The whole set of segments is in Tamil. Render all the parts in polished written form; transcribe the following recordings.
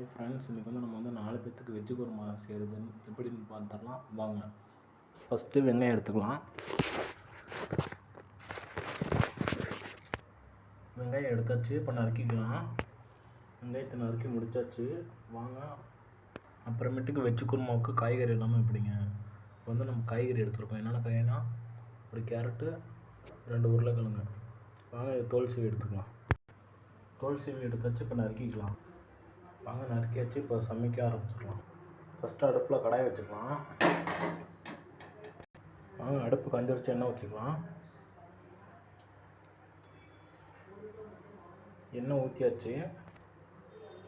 ஃப்ரெண்ட்ஸ், இன்றைக்கி நம்ம 4 பேர்த்துக்கு வெஜ்ஜு குருமா செய்கிறதுன்னு எப்படின்னு பார்த்துடலாம் வாங்க. ஃபஸ்ட்டு வெங்காயம் எடுத்துக்கலாம். வெங்காயம் எடுத்தாச்சு, இப்போ நறுக்கிக்கலாம். வெங்காயத்தை நறுக்கி முடித்தாச்சு. வாங்க அப்புறமேட்டுக்கு வெஜ்ஜு குருமாவுக்கு காய்கறி எல்லாமே எப்படிங்க. இப்போ நம்ம காய்கறி எடுத்துருக்கோம். என்னென்ன காய்னா, ஒரு கேரட்டு, 2 உருளைக்கிழங்கு. வாங்க இதை தோல் சீவி எடுத்துக்கலாம். தோல் சீவி எடுத்தாச்சு, இப்போ நறுக்கிக்கலாம். வாங்க நறுக்கியாச்சு, இப்போ சமைக்க ஆரம்பிச்சிடலாம். ஃபஸ்ட்டு அடுப்பில் கடாய் வச்சுக்கலாம். வாங்க அடுப்பு காஞ்சிருச்சு, எண்ணெய் ஊற்றிக்கலாம். எண்ணெய் ஊற்றியாச்சு,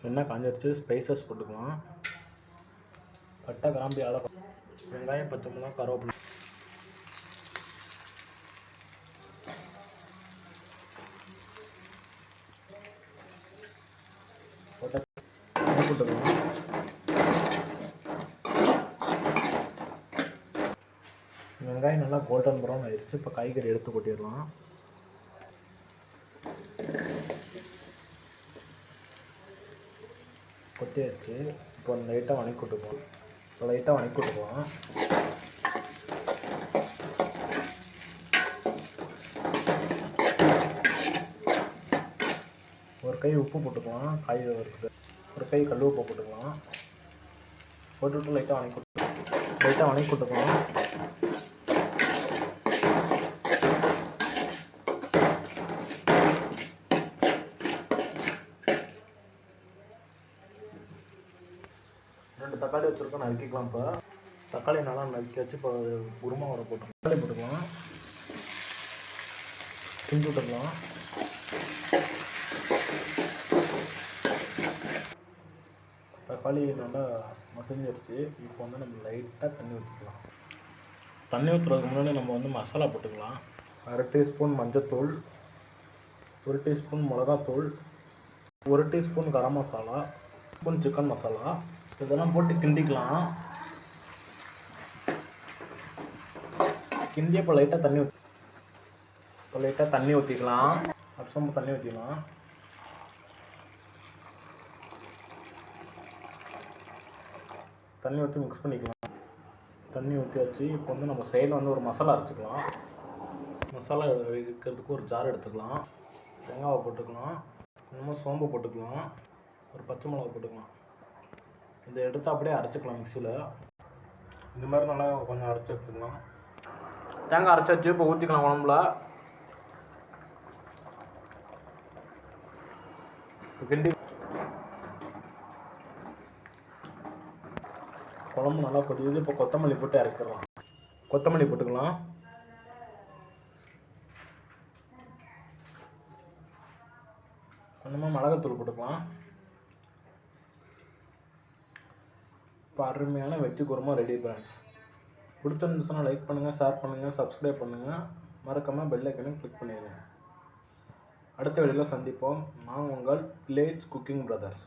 எண்ணெய் காஞ்சிருச்சு. ஸ்பைசஸ் போட்டுக்கலாம். பட்டை, கிராம்பு, ஏலக்காய், வெங்காயம், பச்சை மிளகாய், கருவேப்பிலை போட்டுக்கலாம். வெங்காயம் நல்லா கோல்டன் ப்ரௌன் ஆயிடுச்சு. இப்போ காய்கறி எடுத்து கொட்டிடலாம். கொத்தியாச்சு. இப்போ லைட்டாக வணக்கி விட்டுக்கலாம். ஒரு கை உப்பு போட்டுக்கலாம். காய் வறுத்து ஒரு கை கல் உப்பு போட்டுக்கலாம். போட்டுவிட்டு லைட்டாக வணக்கி விட்டுக்கலாம். ரெண்டு தக்காளி வச்சுருக்கோம், நறுக்கிக்கலாம். இப்போ தக்காளி நல்லா நறுக்கி வச்சு இப்போ குருமா வர தக்காளி போட்டுக்கலாம். கிண்டி விட்டுக்கலாம். தக்காளி நல்லா மசிஞ்சிருச்சு. இப்போ நம்ம லைட்டாக தண்ணி ஊற்றிக்கலாம். தண்ணி ஊற்றுறதுக்கு முன்னாடி நம்ம மசாலா போட்டுக்கலாம். 1/2 டீஸ்பூன் மஞ்சத்தூள், 1 டீஸ்பூன் மிளகாத்தூள், 1 teaspoon garam masala, 1 spoon chicken masala. இதெல்லாம் போட்டு கிண்டிக்கலாம். கிண்டி இப்போ லைட்டாக தண்ணி ஊற்றிக்கலாம். அப்சம்பு தண்ணி ஊற்றிக்கலாம். தண்ணி ஊற்றி மிக்ஸ் பண்ணிக்கலாம். தண்ணி ஊற்றியாச்சு. இப்போ நம்ம சைடில் ஒரு மசாலா அரைச்சிக்கலாம். மசாலா வைக்கிறதுக்கு ஒரு ஜார் எடுத்துக்கலாம். தேங்காய் போட்டுக்கலாம். இன்னமும் சோம்பு போட்டுக்கலாம். ஒரு பச்சை மிளகா போட்டுக்கலாம். இதை எடுத்து அப்படியே அரைச்சிக்கலாம் மிக்சியில். இந்த மாதிரி நல்லா கொஞ்சம் அரைச்சி எடுத்துக்கலாம். தேங்காய் அரைச்சாச்சு. இப்போ ஊற்றிக்கலாம் குழம்புல. கிண்டி குழம்பு நல்லா கொதிக்குது. இப்போ கொத்தமல்லி போட்டு இறக்கிடலாம். கொத்தமல்லி போட்டுக்கலாம். கொஞ்சமாக மிளகாத்தூள் போட்டுக்கலாம். இப்போ அருமையான வெஜ்ஜு குருமா ரெடி ஃப்ரெண்ட்ஸ். பிடிச்சிருந்துச்சுன்னா லைக் பண்ணுங்கள், ஷேர் பண்ணுங்கள், சப்ஸ்கிரைப் பண்ணுங்கள். மறக்காமல் பெல் ஐக்கனையும் கிளிக் பண்ணிடுங்க. அடுத்த வீடியோவில் சந்திப்போம். நான் உங்கள் வில்லேஜ் குக்கிங் பிரதர்ஸ்.